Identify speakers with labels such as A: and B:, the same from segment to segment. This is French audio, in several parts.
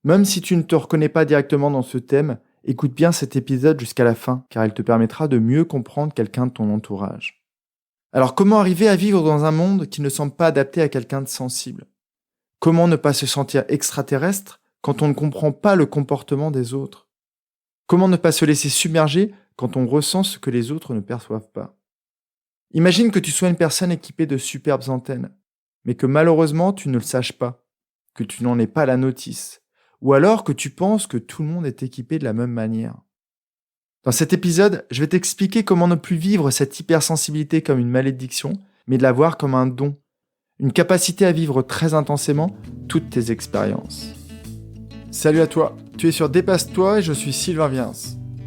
A: Même si tu ne te reconnais pas directement dans ce thème, écoute bien cet épisode jusqu'à la fin, car il te permettra de mieux comprendre quelqu'un de ton entourage. Alors comment arriver à vivre dans un monde qui ne semble pas adapté à quelqu'un de sensible? Comment ne pas se sentir extraterrestre quand on ne comprend pas le comportement des autres? Comment ne pas se laisser submerger quand on ressent ce que les autres ne perçoivent pas? Imagine que tu sois une personne équipée de superbes antennes, mais que malheureusement tu ne le saches pas, que tu n'en aies pas la notice, ou alors que tu penses que tout le monde est équipé de la même manière. Dans cet épisode, je vais t'expliquer comment ne plus vivre cette hypersensibilité comme une malédiction, mais de la voir comme un don, une capacité à vivre très intensément toutes tes expériences. Salut à toi, tu es sur Dépasse-toi et je suis Sylvain Viens.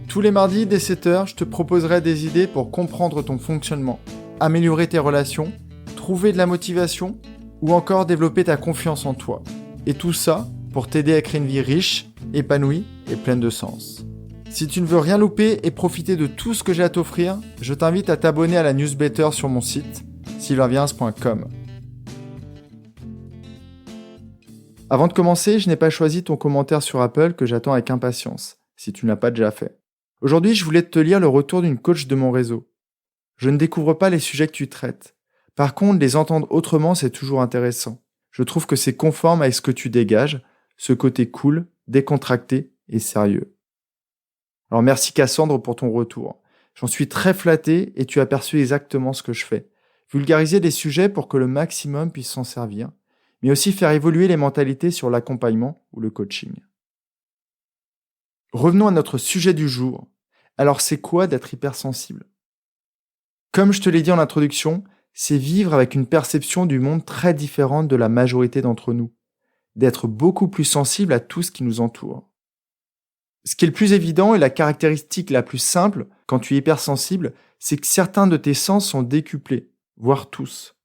A: Tous les mardis dès 7h, je te proposerai des idées pour comprendre ton fonctionnement, améliorer tes relations, trouver de la motivation ou encore développer ta confiance en toi. Et tout ça pour t'aider à créer une vie riche, épanouie et pleine de sens. Si tu ne veux rien louper et profiter de tout ce que j'ai à t'offrir, je t'invite à t'abonner à la newsletter sur mon site, sylvainviens.com. Avant de commencer, je n'ai pas choisi ton commentaire sur Apple que j'attends avec impatience, si tu ne l'as pas déjà fait. Aujourd'hui, je voulais te lire le retour d'une coach de mon réseau. Je ne découvre pas les sujets que tu traites. Par contre, les entendre autrement, c'est toujours intéressant. Je trouve que c'est conforme avec ce que tu dégages, ce côté cool, décontracté et sérieux. Alors merci Cassandre pour ton retour. J'en suis très flatté et tu as perçu exactement ce que je fais. Vulgariser des sujets pour que le maximum puisse s'en servir, mais aussi faire évoluer les mentalités sur l'accompagnement ou le coaching. Revenons à notre sujet du jour. Alors c'est quoi d'être hypersensible? Comme je te l'ai dit en introduction, c'est vivre avec une perception du monde très différente de la majorité d'entre nous, d'être beaucoup plus sensible à tout ce qui nous entoure. Ce qui est le plus évident et la caractéristique la plus simple quand tu es hypersensible, c'est que certains de tes sens sont décuplés, voire tous.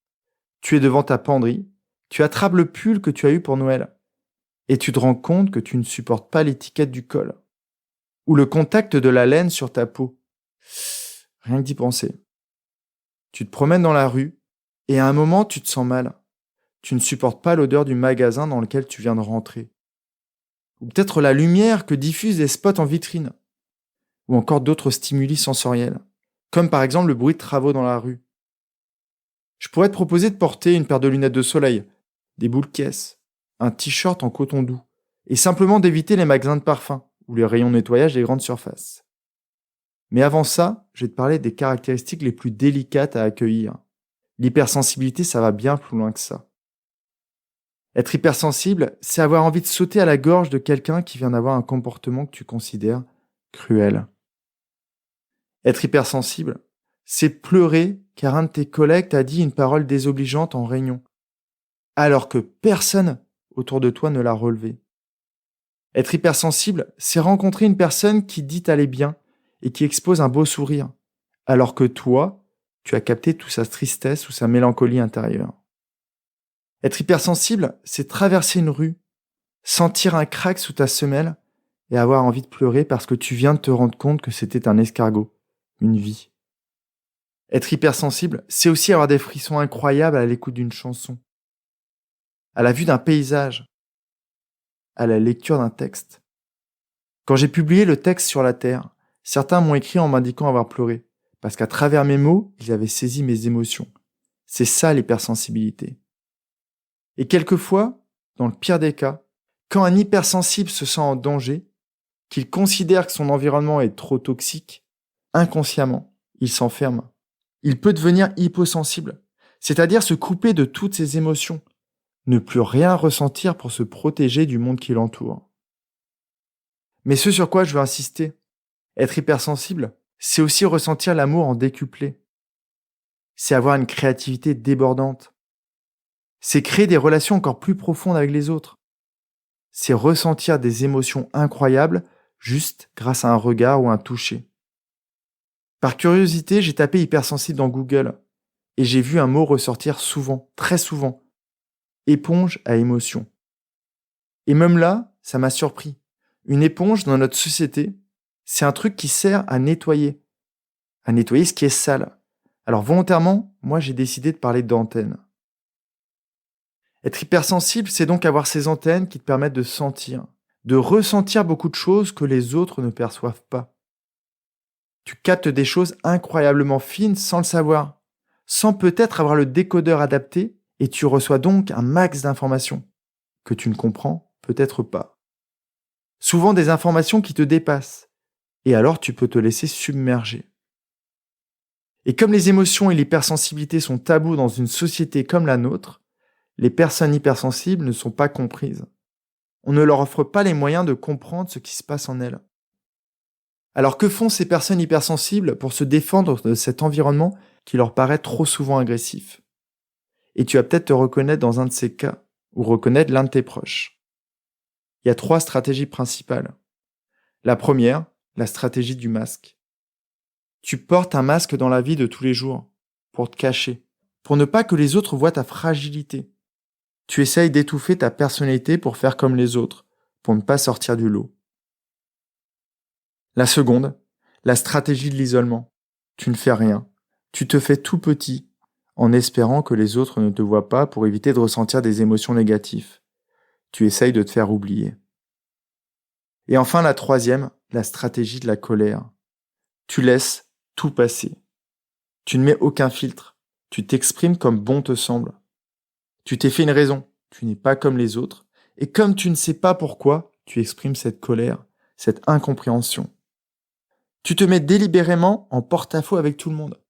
A: Tu es devant ta penderie, tu attrapes le pull que tu as eu pour Noël, et tu te rends compte que tu ne supportes pas l'étiquette du col, ou le contact de la laine sur ta peau. Rien que d'y penser. Tu te promènes dans la rue, et à un moment tu te sens mal. Tu ne supportes pas l'odeur du magasin dans lequel tu viens de rentrer. Ou peut-être la lumière que diffusent les spots en vitrine, ou encore d'autres stimuli sensoriels, comme par exemple le bruit de travaux dans la rue. Je pourrais te proposer de porter une paire de lunettes de soleil, des boules caisses, un t-shirt en coton doux, et simplement d'éviter les magasins de parfums ou les rayons de nettoyage des grandes surfaces. Mais avant ça, je vais te parler des caractéristiques les plus délicates à accueillir. L'hypersensibilité, ça va bien plus loin que ça. Être hypersensible, c'est avoir envie de sauter à la gorge de quelqu'un qui vient d'avoir un comportement que tu considères cruel. Être hypersensible, c'est pleurer car un de tes collègues t'a dit une parole désobligeante en réunion, alors que personne autour de toi ne l'a relevé. Être hypersensible, c'est rencontrer une personne qui dit aller bien et qui expose un beau sourire, alors que toi, tu as capté toute sa tristesse ou sa mélancolie intérieure. Être hypersensible, c'est traverser une rue, sentir un crack sous ta semelle et avoir envie de pleurer parce que tu viens de te rendre compte que c'était un escargot, une vie. Être hypersensible, c'est aussi avoir des frissons incroyables à l'écoute d'une chanson, à la vue d'un paysage, à la lecture d'un texte. Quand j'ai publié le texte sur la Terre, certains m'ont écrit en m'indiquant avoir pleuré, parce qu'à travers mes mots, ils avaient saisi mes émotions. C'est ça l'hypersensibilité. Et quelquefois, dans le pire des cas, quand un hypersensible se sent en danger, qu'il considère que son environnement est trop toxique, inconsciemment, il s'enferme. Il peut devenir hyposensible, c'est-à-dire se couper de toutes ses émotions, ne plus rien ressentir pour se protéger du monde qui l'entoure. Mais ce sur quoi je veux insister, être hypersensible, c'est aussi ressentir l'amour en décuplé. C'est avoir une créativité débordante. C'est créer des relations encore plus profondes avec les autres. C'est ressentir des émotions incroyables juste grâce à un regard ou un toucher. Par curiosité, j'ai tapé hypersensible dans Google et j'ai vu un mot ressortir souvent, très souvent. Éponge à émotion. Et même là, ça m'a surpris. Une éponge dans notre société, c'est un truc qui sert à nettoyer ce qui est sale. Alors volontairement, moi j'ai décidé de parler d'antennes. Être hypersensible, c'est donc avoir ces antennes qui te permettent de sentir, de ressentir beaucoup de choses que les autres ne perçoivent pas. Tu captes des choses incroyablement fines sans le savoir, sans peut-être avoir le décodeur adapté, et tu reçois donc un max d'informations que tu ne comprends peut-être pas. Souvent des informations qui te dépassent, et alors tu peux te laisser submerger. Et comme les émotions et l'hypersensibilité sont tabous dans une société comme la nôtre, les personnes hypersensibles ne sont pas comprises. On ne leur offre pas les moyens de comprendre ce qui se passe en elles. Alors que font ces personnes hypersensibles pour se défendre de cet environnement qui leur paraît trop souvent agressif? Et tu vas peut-être te reconnaître dans un de ces cas, ou reconnaître l'un de tes proches. Il y a 3 stratégies principales. La première, la stratégie du masque. Tu portes un masque dans la vie de tous les jours, pour te cacher, pour ne pas que les autres voient ta fragilité. Tu essayes d'étouffer ta personnalité pour faire comme les autres, pour ne pas sortir du lot. La seconde, la stratégie de l'isolement. Tu ne fais rien. Tu te fais tout petit, en espérant que les autres ne te voient pas pour éviter de ressentir des émotions négatives. Tu essayes de te faire oublier. Et enfin la troisième, la stratégie de la colère. Tu laisses tout passer. Tu ne mets aucun filtre. Tu t'exprimes comme bon te semble. Tu t'es fait une raison. Tu n'es pas comme les autres. Et comme tu ne sais pas pourquoi, tu exprimes cette colère, cette incompréhension. Tu te mets délibérément en porte-à-faux avec tout le monde.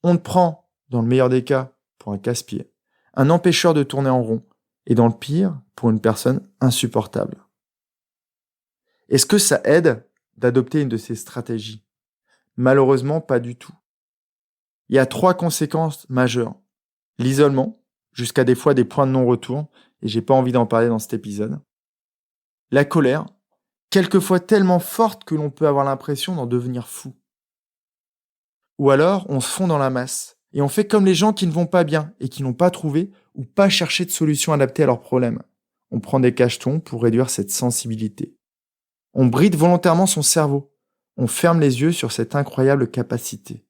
A: On te prend, dans le meilleur des cas, pour un casse-pied, un empêcheur de tourner en rond, et dans le pire, pour une personne insupportable. Est-ce que ça aide d'adopter une de ces stratégies? Malheureusement, pas du tout. Il y a 3 conséquences majeures. L'isolement, jusqu'à des fois des points de non-retour, et j'ai pas envie d'en parler dans cet épisode. La colère, quelquefois tellement forte que l'on peut avoir l'impression d'en devenir fou. Ou alors, on se fond dans la masse, et on fait comme les gens qui ne vont pas bien, et qui n'ont pas trouvé ou pas cherché de solution adaptée à leurs problèmes. On prend des cachetons pour réduire cette sensibilité. On bride volontairement son cerveau. On ferme les yeux sur cette incroyable capacité.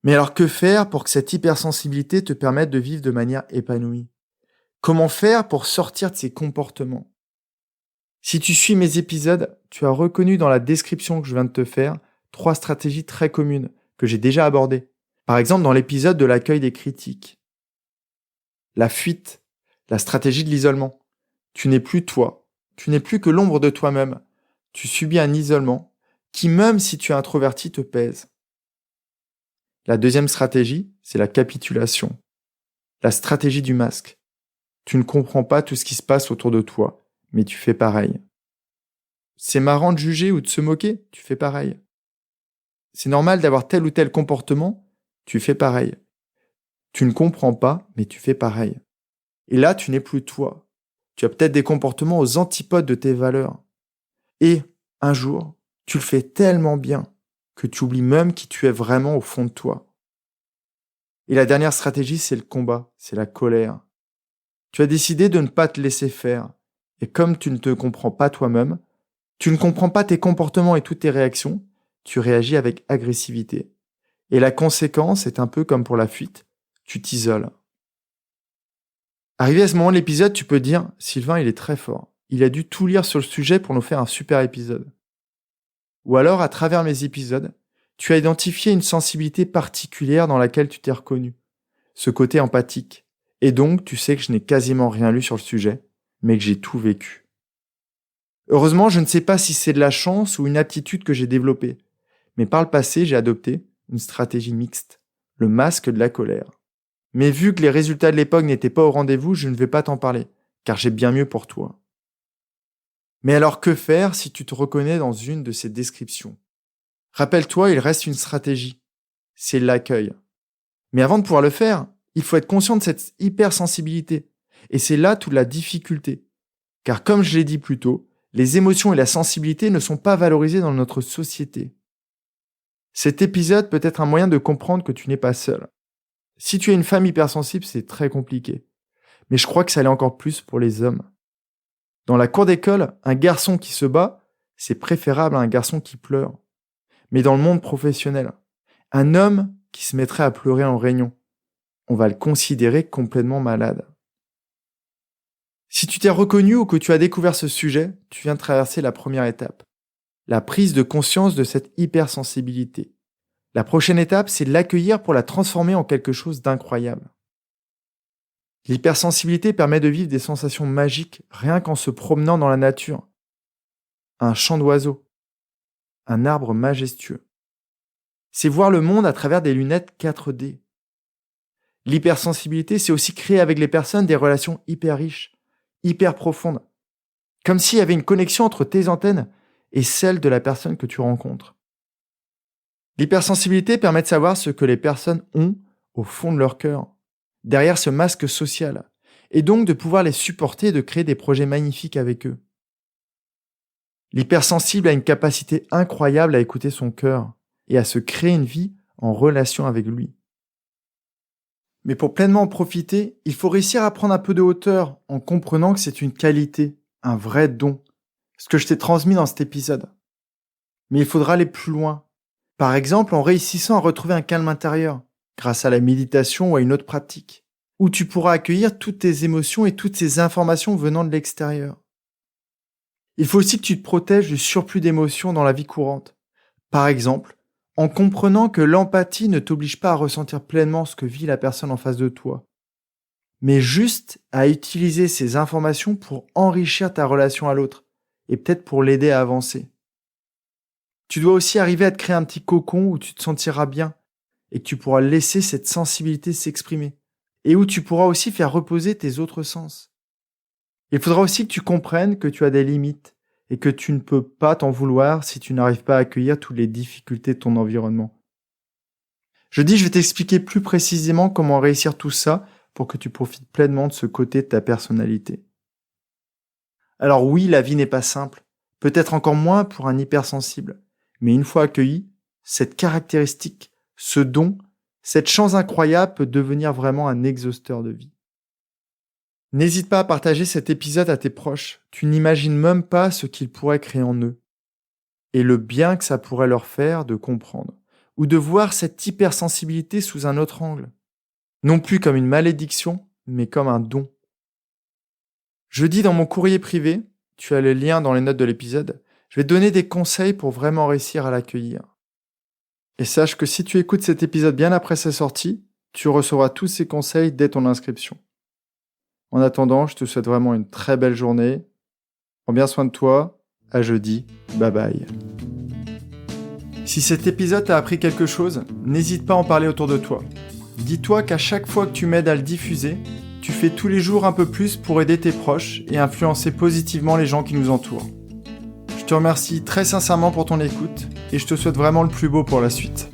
A: Mais alors que faire pour que cette hypersensibilité te permette de vivre de manière épanouie? Comment faire pour sortir de ces comportements? Si tu suis mes épisodes, tu as reconnu dans la description que je viens de te faire 3 stratégies très communes que j'ai déjà abordées. Par exemple, dans l'épisode de l'accueil des critiques. La fuite, la stratégie de l'isolement. Tu n'es plus toi, tu n'es plus que l'ombre de toi-même. Tu subis un isolement qui, même si tu es introverti, te pèse. La deuxième stratégie, c'est la capitulation. La stratégie du masque. Tu ne comprends pas tout ce qui se passe autour de toi, mais tu fais pareil. C'est marrant de juger ou de se moquer, tu fais pareil. C'est normal d'avoir tel ou tel comportement, tu fais pareil. Tu ne comprends pas, mais tu fais pareil. Et là, tu n'es plus toi. Tu as peut-être des comportements aux antipodes de tes valeurs. Et, un jour, tu le fais tellement bien que tu oublies même qui tu es vraiment au fond de toi. Et la dernière stratégie, c'est le combat, c'est la colère. Tu as décidé de ne pas te laisser faire. Et comme tu ne te comprends pas toi-même, tu ne comprends pas tes comportements et toutes tes réactions, tu réagis avec agressivité. Et la conséquence est un peu comme pour la fuite, tu t'isoles. Arrivé à ce moment de l'épisode, tu peux dire « Sylvain, il est très fort. Il a dû tout lire sur le sujet pour nous faire un super épisode. » Ou alors, à travers mes épisodes, tu as identifié une sensibilité particulière dans laquelle tu t'es reconnu, ce côté empathique. Et donc, tu sais que je n'ai quasiment rien lu sur le sujet, mais que j'ai tout vécu. Heureusement, je ne sais pas si c'est de la chance ou une aptitude que j'ai développée, mais par le passé, j'ai adopté une stratégie mixte, le masque de la colère. Mais vu que les résultats de l'époque n'étaient pas au rendez-vous, je ne vais pas t'en parler, car j'ai bien mieux pour toi. Mais alors que faire si tu te reconnais dans une de ces descriptions? Rappelle-toi, il reste une stratégie, c'est l'accueil. Mais avant de pouvoir le faire, il faut être conscient de cette hypersensibilité. Et c'est là toute la difficulté. Car comme je l'ai dit plus tôt, les émotions et la sensibilité ne sont pas valorisées dans notre société. Cet épisode peut être un moyen de comprendre que tu n'es pas seul. Si tu es une femme hypersensible, c'est très compliqué. Mais je crois que ça l'est encore plus pour les hommes. Dans la cour d'école, un garçon qui se bat, c'est préférable à un garçon qui pleure. Mais dans le monde professionnel, un homme qui se mettrait à pleurer en réunion, on va le considérer complètement malade. Si tu t'es reconnu ou que tu as découvert ce sujet, tu viens de traverser la première étape. La prise de conscience de cette hypersensibilité. La prochaine étape, c'est de l'accueillir pour la transformer en quelque chose d'incroyable. L'hypersensibilité permet de vivre des sensations magiques rien qu'en se promenant dans la nature. Un chant d'oiseau, un arbre majestueux. C'est voir le monde à travers des lunettes 4D. L'hypersensibilité, c'est aussi créer avec les personnes des relations hyper riches, hyper profondes. Comme s'il y avait une connexion entre tes antennes et celles de la personne que tu rencontres. L'hypersensibilité permet de savoir ce que les personnes ont au fond de leur cœur, derrière ce masque social, et donc de pouvoir les supporter et de créer des projets magnifiques avec eux. L'hypersensible a une capacité incroyable à écouter son cœur et à se créer une vie en relation avec lui. Mais pour pleinement en profiter, il faut réussir à prendre un peu de hauteur en comprenant que c'est une qualité, un vrai don, ce que je t'ai transmis dans cet épisode. Mais il faudra aller plus loin. Par exemple, en réussissant à retrouver un calme intérieur, grâce à la méditation ou à une autre pratique, où tu pourras accueillir toutes tes émotions et toutes ces informations venant de l'extérieur. Il faut aussi que tu te protèges du surplus d'émotions dans la vie courante. Par exemple, en comprenant que l'empathie ne t'oblige pas à ressentir pleinement ce que vit la personne en face de toi, mais juste à utiliser ces informations pour enrichir ta relation à l'autre et peut-être pour l'aider à avancer. Tu dois aussi arriver à te créer un petit cocon où tu te sentiras bien et que tu pourras laisser cette sensibilité s'exprimer et où tu pourras aussi faire reposer tes autres sens. Il faudra aussi que tu comprennes que tu as des limites et que tu ne peux pas t'en vouloir si tu n'arrives pas à accueillir toutes les difficultés de ton environnement. Je vais t'expliquer plus précisément comment réussir tout ça pour que tu profites pleinement de ce côté de ta personnalité. Alors oui, la vie n'est pas simple, peut-être encore moins pour un hypersensible, mais une fois accueilli, cette caractéristique, ce don, cette chance incroyable peut devenir vraiment un exhausteur de vie. N'hésite pas à partager cet épisode à tes proches, tu n'imagines même pas ce qu'il pourrait créer en eux, et le bien que ça pourrait leur faire de comprendre, ou de voir cette hypersensibilité sous un autre angle, non plus comme une malédiction, mais comme un don. Je dis dans mon courrier privé, tu as le lien dans les notes de l'épisode, je vais te donner des conseils pour vraiment réussir à l'accueillir. Et sache que si tu écoutes cet épisode bien après sa sortie, tu recevras tous ces conseils dès ton inscription. En attendant, je te souhaite vraiment une très belle journée. Prends bien soin de toi. À jeudi. Bye bye. Si cet épisode t'a appris quelque chose, n'hésite pas à en parler autour de toi. Dis-toi qu'à chaque fois que tu m'aides à le diffuser, tu fais tous les jours un peu plus pour aider tes proches et influencer positivement les gens qui nous entourent. Je te remercie très sincèrement pour ton écoute et je te souhaite vraiment le plus beau pour la suite.